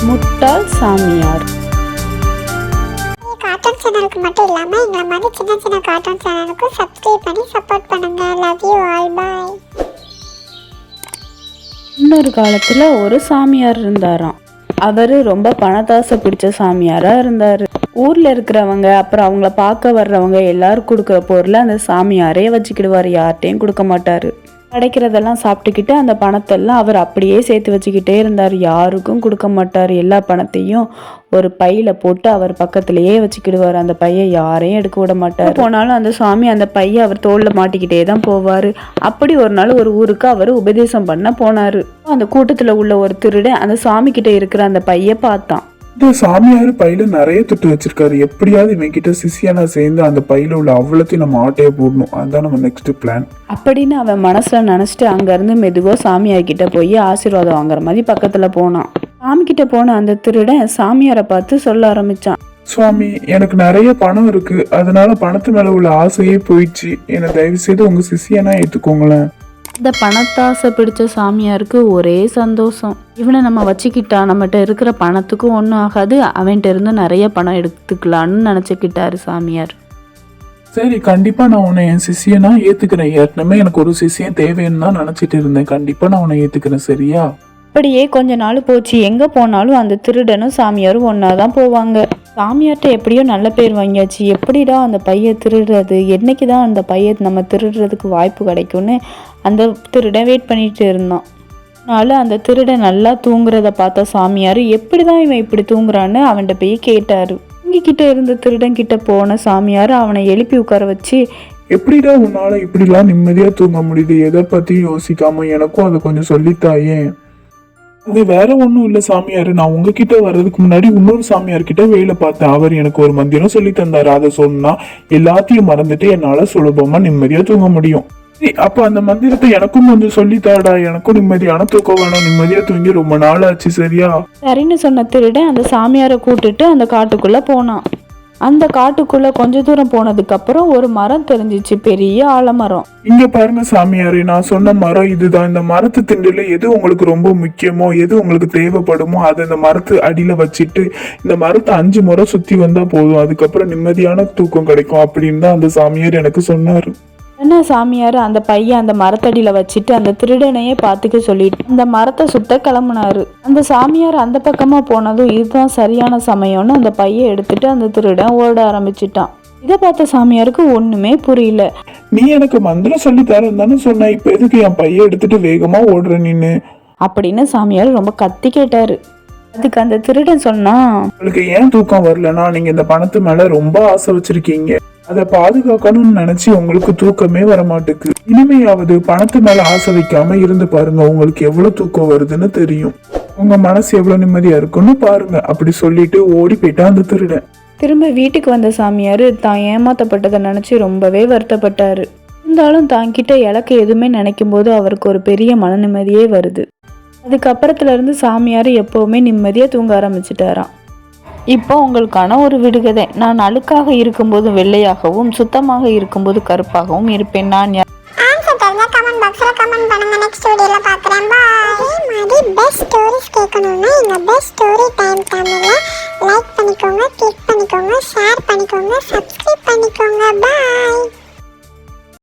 முட்டாள் சாமியார். கார்ட்டூன் சேனலுக்கு மட்டும் இல்லாமல் எங்களை மாதிரி சின்ன சின்ன கார்ட்டூன் சேனலுக்கும் சப்ஸ்கிரைப் பண்ணி சப்போர்ட் பண்ணுங்க. Love you all. பாய். இன்னொரு காலத்தில் ஒரு சாமியார் இருந்தாராம். அவர் ரொம்ப பணத்தாசை பிடிச்ச சாமியாராக இருந்தார். ஊரில் இருக்கிறவங்க அப்புறம் அவங்கள பார்க்க வர்றவங்க எல்லாரும் கொடுக்குற பொருளை அந்த சாமியாரே வச்சுக்கிடுவார். யார்கிட்டையும் கொடுக்க மாட்டார். கிடைக்கிறதெல்லாம் சாப்பிட்டுக்கிட்டு அந்த பணத்தெல்லாம் அவர் அப்படியே சேர்த்து வச்சுக்கிட்டே இருந்தார். யாருக்கும் கொடுக்க மாட்டார். எல்லா பணத்தையும் ஒரு பையில போட்டு அவர் பக்கத்திலேயே வச்சுக்கிடுவார். அந்த பையை யாரையும் எடுக்க விட மாட்டார். போனாலும் அந்த சுவாமி அந்த பையை அவர் தோளில் மாட்டிக்கிட்டே தான் போவார். அப்படி ஒரு நாள் ஒரு ஊருக்கு அவர் உபதேசம் பண்ண போனார். அந்த கூட்டத்தில் உள்ள ஒரு திருடன் அந்த சாமி கிட்ட இருக்கிற அந்த பையை பார்த்தான். இந்த சாமியார் பையில நிறைய துட்டு வச்சிருக்காரு. எப்படியாவது இவன் கிட்ட சிஷியானா சேர்ந்து அந்த பையில உள்ள அவ்வளோத்தையும் நம்ம ஆட்டையை போடணும். அதுதான் நம்ம நெக்ஸ்ட் பிளான் அப்படின்னு அவன் மனசுல நினைச்சிட்டு அங்கிருந்து மெதுவா சாமியார் கிட்ட போய் ஆசீர்வாதம் வாங்குற மாதிரி பக்கத்துல போனான். சாமி கிட்ட போன அந்த திருடன் சாமியாரை பார்த்து சொல்ல ஆரம்பிச்சான். சுவாமி, எனக்கு நிறைய பணம் இருக்கு. அதனால பணத்து மேல உள்ள ஆசையே போயிடுச்சு. என்னை தயவு செய்து உங்க சிஷியனா ஏத்துக்கோங்களேன். இந்த பணத்தாசை பிடிச்ச சாமியாருக்கு ஒரே சந்தோஷம். இவனை நம்ம வச்சுக்கிட்டா நம்மகிட்ட இருக்கிற பணத்துக்கும் ஒன்றும் ஆகாது, அவன்கிட்ட இருந்து நிறைய பணம் எடுத்துக்கலான்னு நினச்சிக்கிட்டாரு சாமியார். சரி, கண்டிப்பா நான் உன்னை என் சிஷியனா ஏத்துக்கிறேன். ஏற்கனவே எனக்கு ஒரு சிஷியன் தேவைன்னு தான் நினைச்சிட்டு இருந்தேன். கண்டிப்பா நான் உன்னை ஏத்துக்கிறேன். சரியா? அப்படியே கொஞ்ச நாள் போச்சு. எங்கே போனாலும் அந்த திருடனும் சாமியாரும் ஒன்றா தான் போவாங்க. சாமியார்கிட்ட எப்படியோ நல்ல பேர் வாங்கியாச்சு. எப்படிடா அந்த பையை திருடுறது, என்னைக்கு தான் அந்த பையை நம்ம திருடுறதுக்கு வாய்ப்பு கிடைக்கும்னு அந்த திருடன் வெயிட் பண்ணிட்டு இருந்தான். அதனால அந்த திருடன் நல்லா தூங்குறத பார்த்த சாமியார் எப்படி தான் இவன் இப்படி தூங்குறான்னு அவன்கிட்ட போய் கேட்டார். தூங்கிக்கிட்ட இருந்த திருடன் கிட்ட போன சாமியார் அவனை எழுப்பி உட்கார வச்சு, எப்படிடா உன்னால இப்படிலாம் நிம்மதியா தூங்க முடியுது? எதை பத்தியும் யோசிக்காம எனக்கும் அதை கொஞ்சம் சொல்லித்தாயே. அது வேற ஒண்ணும் இல்ல சாமியாரு, நான் உங்ககிட்ட வர்றதுக்கு முன்னாடி இன்னொரு சாமியார் கிட்ட வேலை பார்த்தேன். அவர் எனக்கு ஒரு மந்திரம் சொல்லி தந்தாரு. அதை சொன்னா எல்லாத்தையும் மறந்துட்டு என்னால சுலபமா நிம்மதியா தூங்க முடியும். அப்ப அந்த மந்திரத்தை எனக்கும் கொஞ்சம் சொல்லித்தாடா. எனக்கும் நிம்மதியான தூக்கம் வேணும். நிம்மதியா தூங்கி ரொம்ப நாள் ஆச்சு. சரியா? சரின்னு சொன்ன திருடன் அந்த சாமியாரை கூட்டிட்டு அந்த காட்டுக்குள்ள போனான். அந்த காட்டுக்குள்ள கொஞ்ச தூரம் போனதுக்கு அப்புறம் ஒரு மரம் தெரிஞ்சிச்சு, பெரிய ஆலமரம். இங்க பாருங்க சாமியாரே, நான் சொன்ன மரம் இதுதான். இந்த மரத்து திண்டுல எது உங்களுக்கு ரொம்ப முக்கியமோ, எது உங்களுக்கு தேவைப்படுமோ அதை இந்த மரத்து அடியில வச்சுட்டு இந்த மரத்தை 5 முறை சுத்தி வந்தா போதும். அதுக்கப்புறம் நிம்மதியான தூக்கம் கிடைக்கும் அப்படின்னு தான் அந்த சாமியார் எனக்கு சொன்னாரு. என்ன சாமியார் அந்த பையன் அந்த மரத்தடியில வச்சுட்டு அந்த திருடனையே பார்த்துக்க சொல்லிட்டு அந்த மரத்தை சுத்த கிளம்புனாரு. அந்த சாமியார் அந்த பக்கமா போனதும் இதுதான் சரியான சமயம்னு அந்த பையை எடுத்துட்டு அந்த திருடன் ஓட ஆரம்பிச்சுட்டான். இதை பார்த்த சாமியாருக்கு ஒண்ணுமே புரியல. நீ எனக்கு மந்திரம் சொல்லி தரேன்னு தானே சொன்ன, இப்ப எதுக்கு என் பையை எடுத்துட்டு வேகமா ஓடுற நீன்னு அப்படின்னு சாமியார் ரொம்ப கத்தி கேட்டாரு. அதுக்கு அந்த திருடன் சொன்னா, உங்களுக்கு ஏன் தூக்கம் வரலன்னா நீங்க இந்த பணத்து மேல ரொம்ப ஆசை வச்சிருக்கீங்க. அதை பாதுகாக்கணும்னு நினைச்சு உங்களுக்கு தூக்கமே வர மாட்டேங்குது. இனிமையாவது பணத்து மேல ஆசை வைக்காம இருந்து பாருங்க, உங்களுக்கு எவ்வளவு தூக்கம் வருதுன்னு தெரியும். உங்க மனசு எவ்வளவு நிம்மதியா இருக்குன்னு பாருங்க. அப்படி சொல்லிட்டு ஓடி போயிட்டா அந்த திருடன். திரும்ப வீட்டுக்கு வந்த சாமியார் தான் ஏமாத்தப்பட்டதை நினைச்சு ரொம்பவே வருத்தப்பட்டாரு. இருந்தாலும் தான் கிட்ட இலக்கு எதுவுமே நினைக்கும் போது அவருக்கு ஒரு பெரிய மன நிம்மதியே வருது. அதுக்கப்புறத்துல இருந்து சாமியார் எப்பவுமே நிம்மதியா தூங்க ஆரம்பிச்சுட்டாராம். இப்போ உங்களுக்கான ஒரு விடுகதை. நான் அழுக்காக இருக்கும்போது வெள்ளையாகவும் சுத்தமாக இருக்கும்போது கருப்பாகவும் இருப்பேன். நான் ஆன்சர் தெரிஞ்சா கமெண்ட் பாக்ஸ்ல கமெண்ட் பண்ணுங்க. நெக்ஸ்ட் வீடியோல பார்க்கறேன். பாய். இதே மாதிரி பெஸ்ட் ஸ்டோரிஸ் கேட்கணும்னா எங்க பெஸ்ட் ஸ்டோரி டைம் சேனலை லைக் பண்ணிக்கோங்க, கிளிக் பண்ணிக்கோங்க, ஷேர் பண்ணிக்கோங்க, சப்ஸ்கிரைப் பண்ணிக்கோங்க. பாய்.